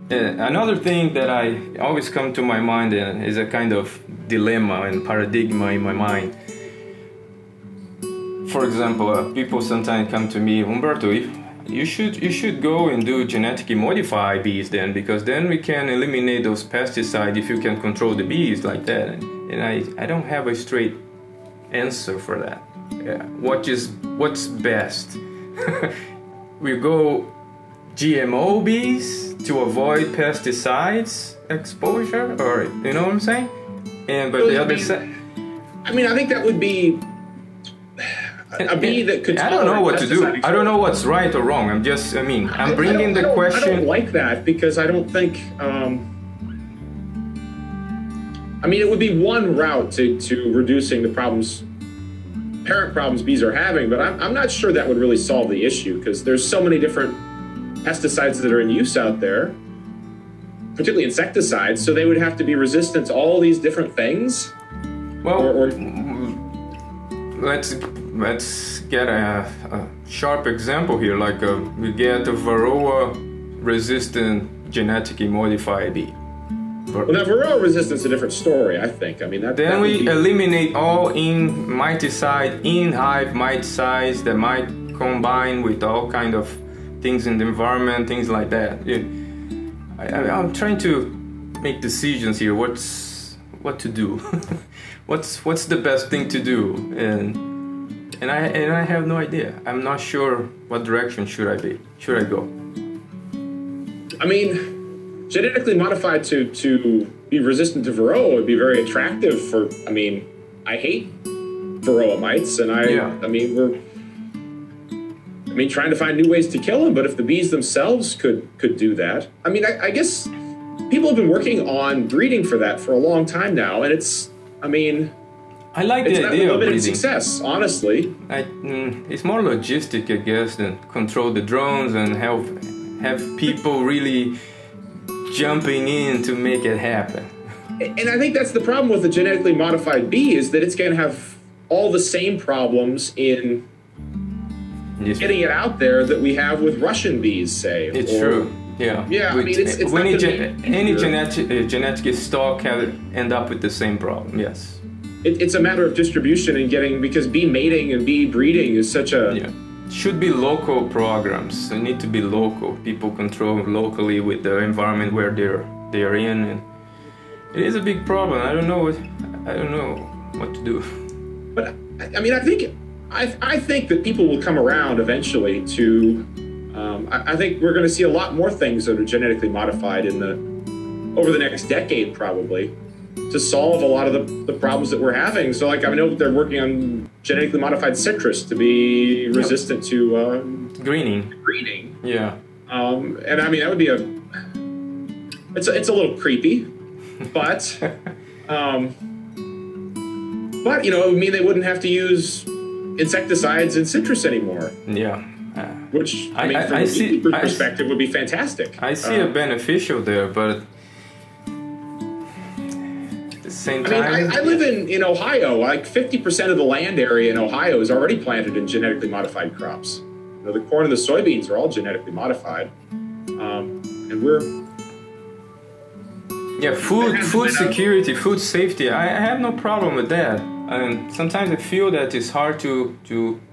Another thing that I always come to my mind is a kind of dilemma and paradigm in my mind. For example, people sometimes come to me, Humberto, you should go and do genetically modify bees then, because then we can eliminate those pesticides if you can control the bees like that. And I don't have a straight answer for that. Yeah. What's best? We go GMO bees to avoid pesticides exposure, or you know what I'm saying? And but the other side, I mean, I think that would be a bee that could. I don't know what to do. I don't know what's right or wrong. I'm bringing the question. I don't like that because I don't think. I mean, it would be one route to reducing the parent problems bees are having, but I'm not sure that would really solve the issue because there's so many different pesticides that are in use out there, particularly insecticides, so they would have to be resistant to all these different things. Well, let's get a sharp example here, like we get a Varroa resistant genetically modified bee. Well, now Varroa resistance is a different story, I think. I mean, then we eliminate all miticide, in-hive miticides that might combine with all kind of things in the environment, things like that. I'm trying to make decisions here. What to do? what's the best thing to do? And I have no idea. I'm not sure what direction should I go. I mean, genetically modified to be resistant to Varroa would be very attractive for. I mean, I hate Varroa mites, and I mean, trying to find new ways to kill them, but if the bees themselves could do that, I mean, I guess people have been working on breeding for that for a long time now, and I like the idea of breeding. Success, honestly. It's more logistic, I guess, than control the drones and have people really jumping in to make it happen. And I think that's the problem with the genetically modified bee is that it's going to have all the same problems in getting it out there that we have with Russian bees, say. It's true. Yeah. Yeah. I mean, it's when any genetic stock can end up with the same problem. Yes. It's a matter of distribution and because bee mating and bee breeding is such a. Yeah. Should be local programs. They need to be local. People control locally with the environment where they're in, and it is a big problem. I don't know what to do. But I mean, I think that people will come around eventually to. I think we're going to see a lot more things that are genetically modified over the next decade, probably, to solve a lot of the problems that we're having. So, like, I know they're working on genetically modified citrus to be resistant to greening. Yeah. And I mean, that would be it's a little creepy, but you know, it would mean they wouldn't have to use insecticides in citrus anymore. Yeah. Which, I mean, from a beekeeper's perspective, would be fantastic. I see a beneficial there, but at the same time... I mean, I live in Ohio. Like, 50% of the land area in Ohio is already planted in genetically modified crops. You know, the corn and the soybeans are all genetically modified. And we're... Yeah, food security, food safety, I have no problem with that. And sometimes I feel that it's hard to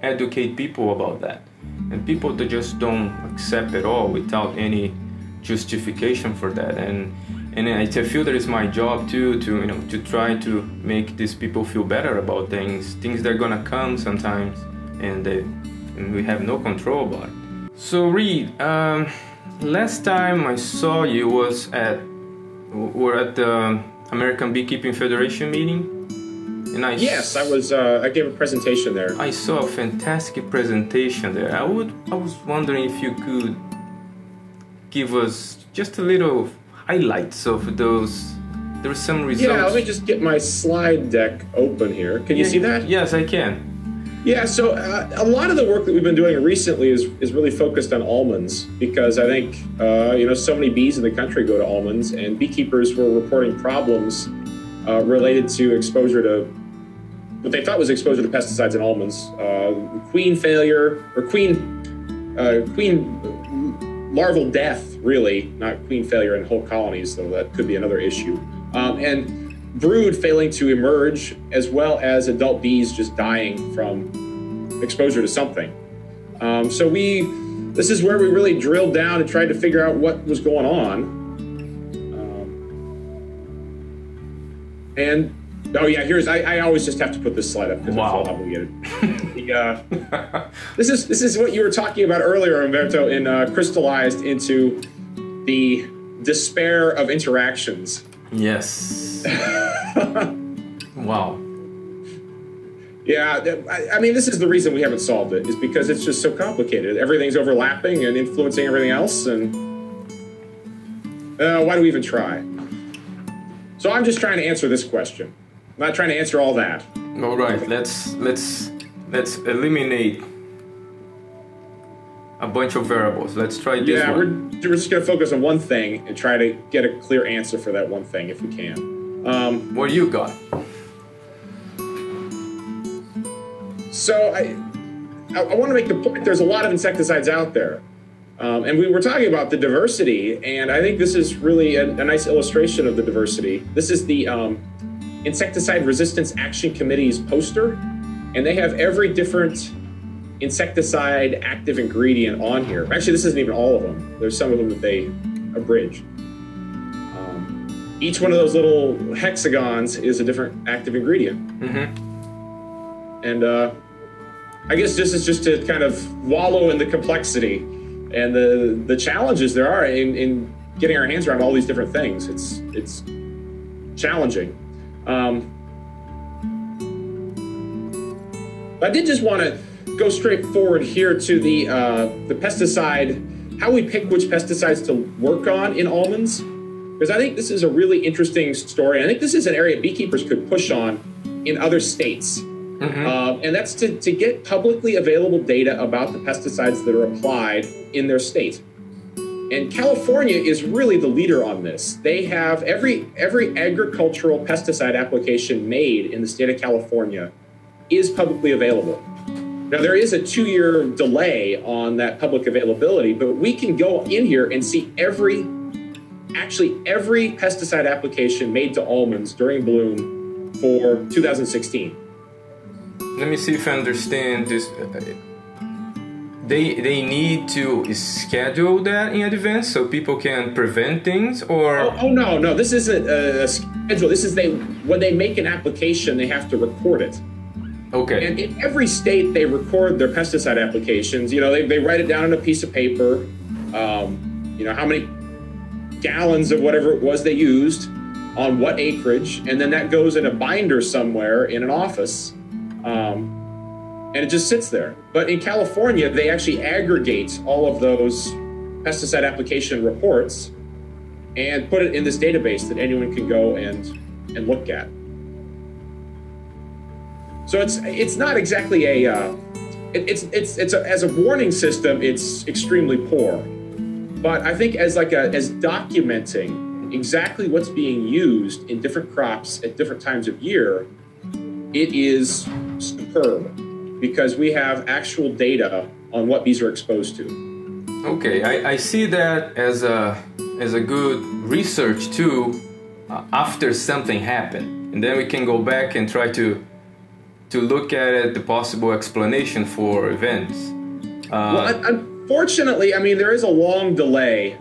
educate people about that. And people that just don't accept it all without any justification for that. And I feel that it's my job too to try to make these people feel better about things that are gonna come sometimes, and we have no control about it. So Reed, last time I saw you was at the American Beekeeping Federation meeting. Yes, I was. I gave a presentation there. I saw a fantastic presentation there. I was wondering if you could give us just a little highlights of those. There were some results. Yeah, let me just get my slide deck open here. Can you see that? Yes, I can. Yeah, so a lot of the work that we've been doing recently is really focused on almonds because I think so many bees in the country go to almonds, and beekeepers were reporting problems related to exposure to what they thought was exposure to pesticides in almonds, queen failure or queen larval death, really, not queen failure in whole colonies, though that could be another issue. And brood failing to emerge, as well as adult bees just dying from exposure to something. So this is where we really drilled down and tried to figure out what was going on. And oh yeah, I always just have to put this slide up because I feel obligated. This is what you were talking about earlier, Umberto, in crystallized into the despair of interactions. Yes. Wow. Yeah, I mean, this is the reason we haven't solved it, is because it's just so complicated. Everything's overlapping and influencing everything else, and why do we even try? So I'm just trying to answer this question. I'm not trying to answer all that. All right, let's eliminate a bunch of variables. Let's try this one. We're just going to focus on one thing and try to get a clear answer for that one thing if we can. What do you got? So I want to make the point, there's a lot of insecticides out there. And we were talking about the diversity, and I think this is really a nice illustration of the diversity. This is the Insecticide Resistance Action Committee's poster, and they have every different insecticide active ingredient on here. Actually, this isn't even all of them. There's some of them that they abridge. Each one of those little hexagons is a different active ingredient. Mm-hmm. And I guess this is just to kind of wallow in the complexity and the challenges there are in getting our hands around all these different things. It's challenging. I did just want to go straight forward here to the pesticide, how we pick which pesticides to work on in almonds, because I think this is a really interesting story. I think this is an area beekeepers could push on in other states. Mm-hmm. And that's to get publicly available data about the pesticides that are applied in their state. And California is really the leader on this. They have every agricultural pesticide application made in the state of California is publicly available. Now, there is a 2-year delay on that public availability, but we can go in here and see every pesticide application made to almonds during bloom for 2016. Let me see if I understand this. They need to schedule that in advance so people can prevent things, or? Oh no, this isn't a schedule. This is when they make an application, they have to record it. Okay. And in every state, they record their pesticide applications. You know, they write it down on a piece of paper. You know, how many gallons of whatever it was they used on what acreage, and then that goes in a binder somewhere in an office. And it just sits there. But in California, they actually aggregate all of those pesticide application reports and put it in this database that anyone can go and look at. So it's not exactly as a warning system, it's extremely poor. But I think as documenting exactly what's being used in different crops at different times of year, it is superb, because we have actual data on what bees are exposed to. Okay, I see that as a good research tool after something happened, and then we can go back and try to look at it, the possible explanation for events. Well, unfortunately, I mean, there is a long delay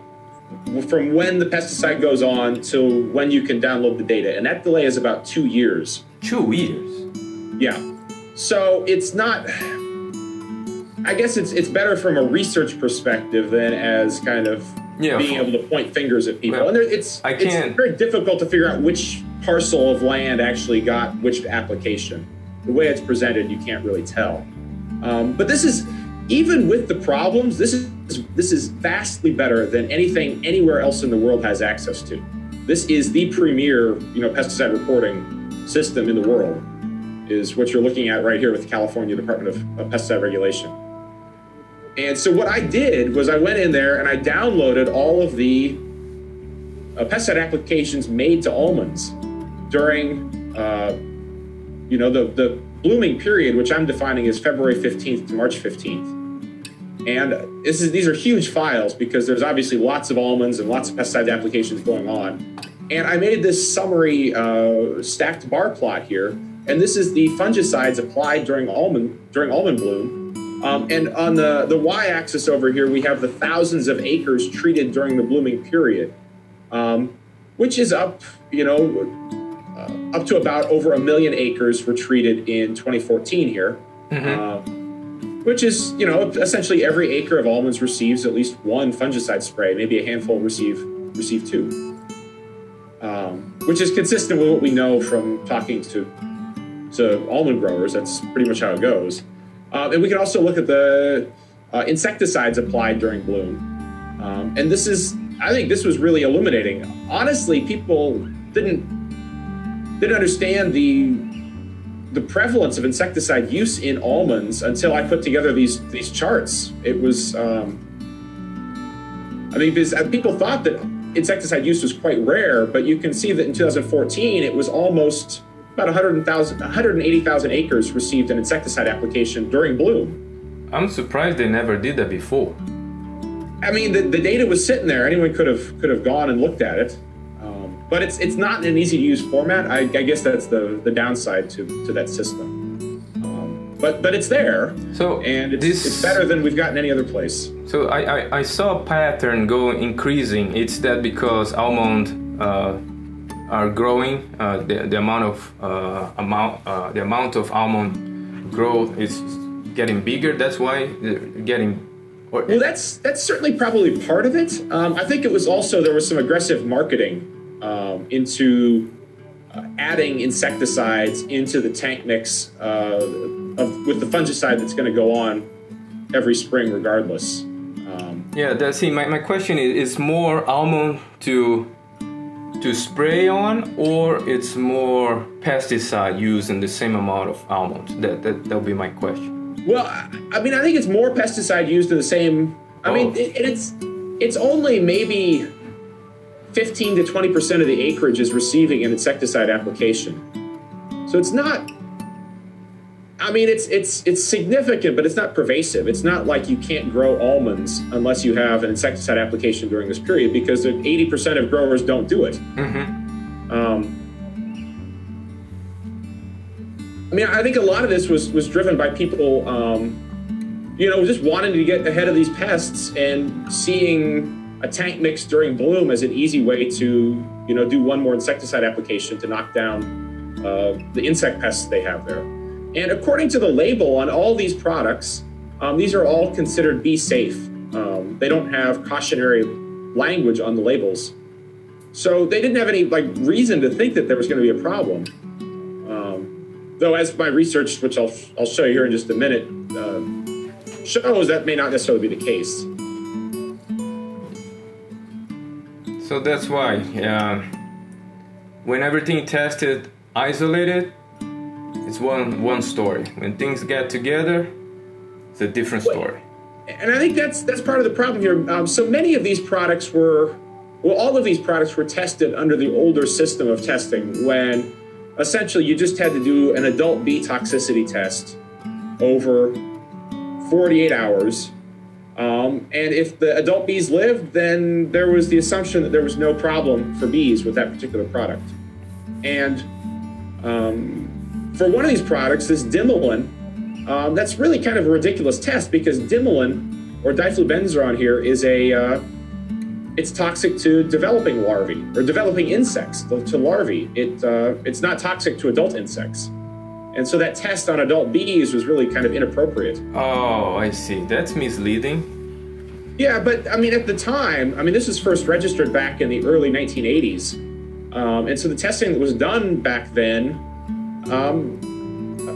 from when the pesticide goes on to when you can download the data, and that delay is about 2 years. 2 years? Yeah. So it's not, I guess it's better from a research perspective than as kind of being able to point fingers at people. Well, and it's very difficult to figure out which parcel of land actually got which application. The way it's presented, you can't really tell. But this is, even with the problems, this is vastly better than anything anywhere else in the world has access to. This is the premier, pesticide reporting system in the world, is what you're looking at right here with the California Department of Pesticide Regulation. And so what I did was I went in there and I downloaded all of the pesticide applications made to almonds during, the blooming period, which I'm defining as February 15th to March 15th. And these are huge files because there's obviously lots of almonds and lots of pesticide applications going on. And I made this summary stacked bar plot here. And this is the fungicides applied during almond bloom. And on the y-axis over here, we have the thousands of acres treated during the blooming period, which is up, up to about over 1 million acres were treated in 2014 here. Which is, essentially every acre of almonds receives at least one fungicide spray. Maybe a handful receive two, which is consistent with what we know from talking to almond growers. That's pretty much how it goes. And we can also look at the insecticides applied during bloom. And I think this was really illuminating. Honestly, people didn't understand the prevalence of insecticide use in almonds until I put together these charts. It was, because people thought that insecticide use was quite rare, but you can see that in 2014, it was almost about 180,000 acres received an insecticide application during bloom. I'm surprised they never did that before. The data was sitting there. Anyone could have gone and looked at it. But it's not an easy to use format. I guess that's the downside to that system. But it's there. So and it's better than we've gotten any other place. So I saw a pattern increasing. It's that because almond are growing, the amount of almond growth is getting bigger. That's why they're getting. Well, that's certainly probably part of it. I think it was also there was some aggressive marketing into adding insecticides into the tank mix with the fungicide that's going to go on every spring regardless. My question is more almond to spray on, or it's more pesticide used in the same amount of almonds? That'll be my question. Well, I think it's more pesticide used in the same. It's only maybe 15 to 20% of the acreage is receiving an insecticide application. So it's not. It's significant, but it's not pervasive. It's not like you can't grow almonds unless you have an insecticide application during this period, because 80% of growers don't do it. I think a lot of this was driven by people, just wanting to get ahead of these pests and seeing a tank mix during bloom as an easy way to, do one more insecticide application to knock down the insect pests they have there. And according to the label on all these products, these are all considered bee safe. They don't have cautionary language on the labels. So they didn't have any reason to think that there was going to be a problem. Though as my research, which I'll show you here in just a minute, shows that may not necessarily be the case. So that's why when everything tested isolated, it's one story. When things get together, it's a different story. And I think that's part of the problem here. So many of these products all of these products were tested under the older system of testing, when essentially you just had to do an adult bee toxicity test over 48 hours. And if the adult bees lived, then there was the assumption that there was no problem for bees with that particular product. And for one of these products, this dimolin, that's really kind of a ridiculous test, because dimolin, or diflubenzuron here, is it's toxic to developing larvae, or developing insects, to larvae. It's not toxic to adult insects. And so that test on adult bees was really kind of inappropriate. Oh, I see. That's misleading. Yeah, but at the time, this was first registered back in the early 1980s. And so the testing that was done back then,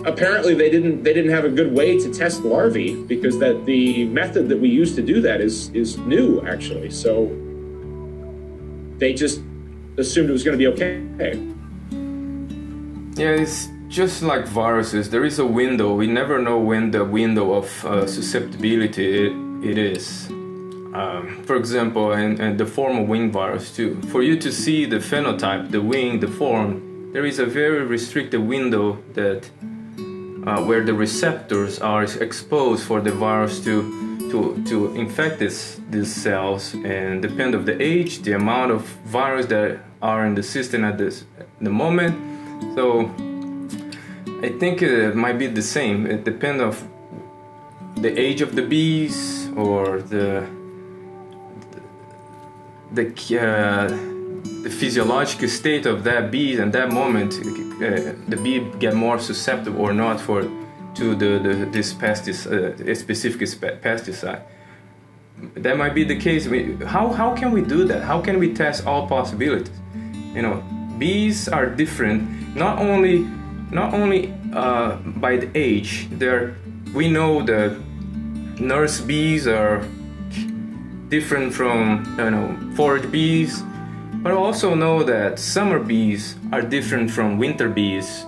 apparently they didn't have a good way to test larvae, because the method that we use to do that is new, actually. So they just assumed it was going to be okay. Yeah, it's just like viruses. There is a window. We never know when the window of susceptibility it is. For example, and the form of wing virus too. For you to see the phenotype, the wing, the form, there is a very restricted window that where the receptors are exposed for the virus to to infect these cells, and depend of the age, the amount of virus that are in the system at the moment. So I think it might be the same. It depends of the age of the bees, or the physiological state of that bee and that moment, the bee get more susceptible or not to this specific pesticide. That might be the case. How can we do that? How can we test all possibilities? You know, bees are different. Not only by the age. We know the nurse bees are different from forage bees, but I also know that summer bees are different from winter bees,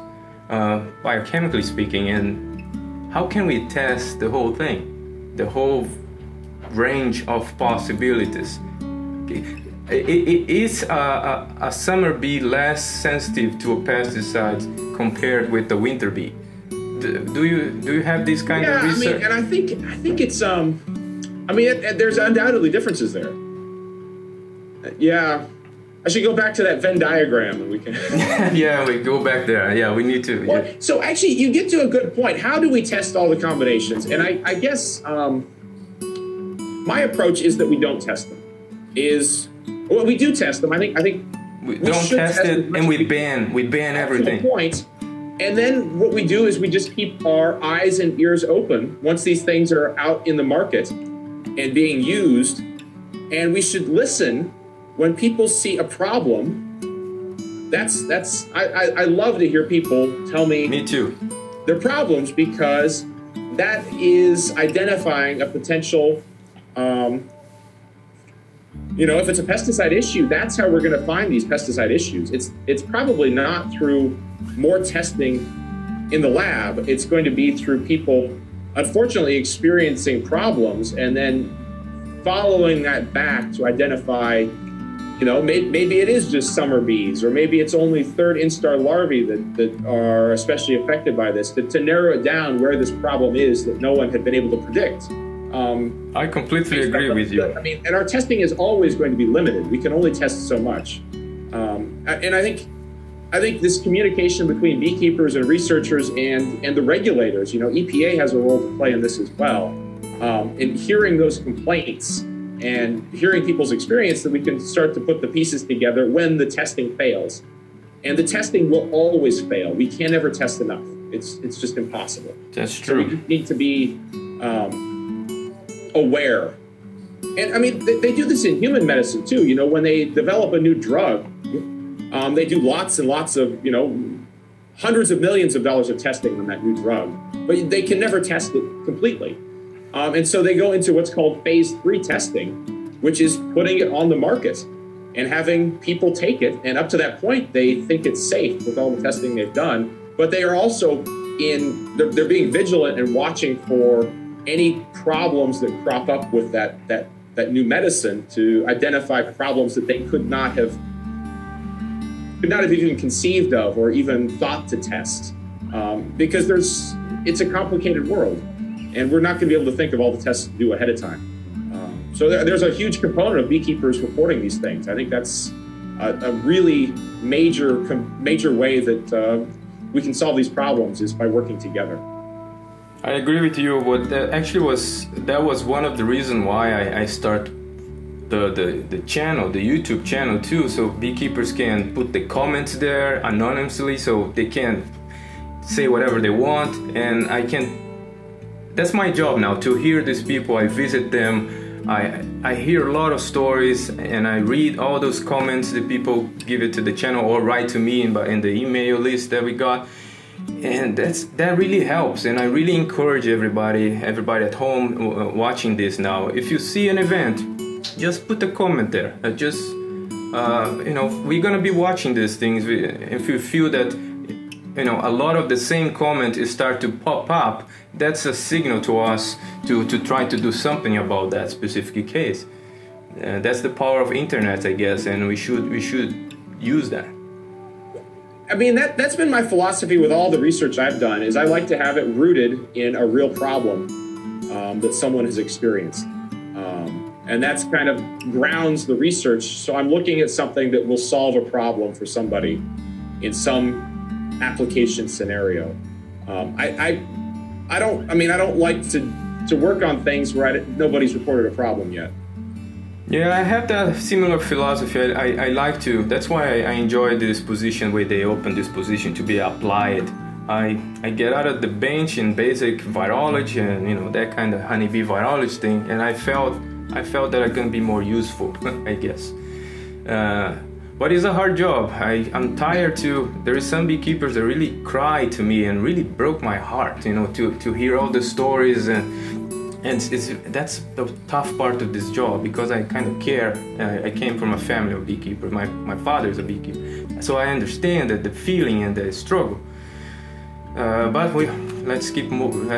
biochemically speaking. And how can we test the whole thing, the whole range of possibilities? Is a summer bee less sensitive to a pesticide compared with the winter bee? Do you have this kind of research? I mean, and I think it's there's undoubtedly differences there. Yeah, I should go back to that Venn diagram, and we can. Yeah, we go back there. Yeah, we need to. Well, so actually, you get to a good point. How do we test all the combinations? And I guess my approach is that we don't test them. Well, we do test them. I think we don't test it, and we ban everything. To the point. And then what we do is we just keep our eyes and ears open once these things are out in the market and being used. And we should listen when people see a problem. I love to hear people tell me. Me too. Their problems, because that is identifying a potential. If it's a pesticide issue, that's how we're going to find these pesticide issues. It's probably not through more testing in the lab. It's going to be through people, unfortunately, experiencing problems and then following that back to identify, maybe it is just summer bees, or maybe it's only third instar larvae that are especially affected by this, to narrow it down where this problem is that no one had been able to predict. I completely agree with you. I mean, and our testing is always going to be limited. We can only test so much. And I think this communication between beekeepers and researchers and the regulators, EPA has a role to play in this as well. In hearing those complaints and hearing people's experience, that we can start to put the pieces together when the testing fails. And the testing will always fail. We can't ever test enough. It's just impossible. That's true. So we need to be aware. And I mean, they do this in human medicine too. When they develop a new drug, they do lots and lots of, hundreds of millions of dollars of testing on that new drug, but they can never test it completely. And so they go into what's called phase 3 testing, which is putting it on the market and having people take it. And up to that point, they think it's safe with all the testing they've done, but they are also they're being vigilant and watching for any problems that crop up with that new medicine, to identify problems that they could not have even conceived of or even thought to test, because it's a complicated world, and we're not going to be able to think of all the tests to do ahead of time. So there's a huge component of beekeepers reporting these things. I think that's a really major way that we can solve these problems, is by working together. I agree with you. What that was one of the reasons why I start the channel, the YouTube channel too, so beekeepers can put the comments there anonymously, so they can say whatever they want, and that's my job now, to hear these people. I visit them, I hear a lot of stories, and I read all those comments that people give it to the channel or write to me in the email list that we got. And that really helps, and I really encourage everybody at home watching this now. If you see an event, just put a comment there. We're gonna be watching these things. If you feel that a lot of the same comment start to pop up, that's a signal to us to try to do something about that specific case. That's the power of internet, I guess, and we should use that. I mean, that's been my philosophy with all the research I've done, is I like to have it rooted in a real problem. that someone has experienced. And that's kind of grounds the research. So I'm looking at something that will solve a problem for somebody in some application scenario. I don't like to work on things where nobody's reported a problem yet. Yeah, I have that similar philosophy. I like to, that's why I enjoy this position where they open this position to be applied. I get out of the bench in basic virology and, you know, that kind of honeybee virology thing, and I felt that I can be more useful, I guess. But it's a hard job. I'm tired too. There is some beekeepers that really cry to me and really broke my heart, you know, to hear all the stories, and that's the tough part of this job, because I kind of care. I came from a family of beekeepers. My father is a beekeeper, so I understand that the feeling and the struggle. But let's keep moving.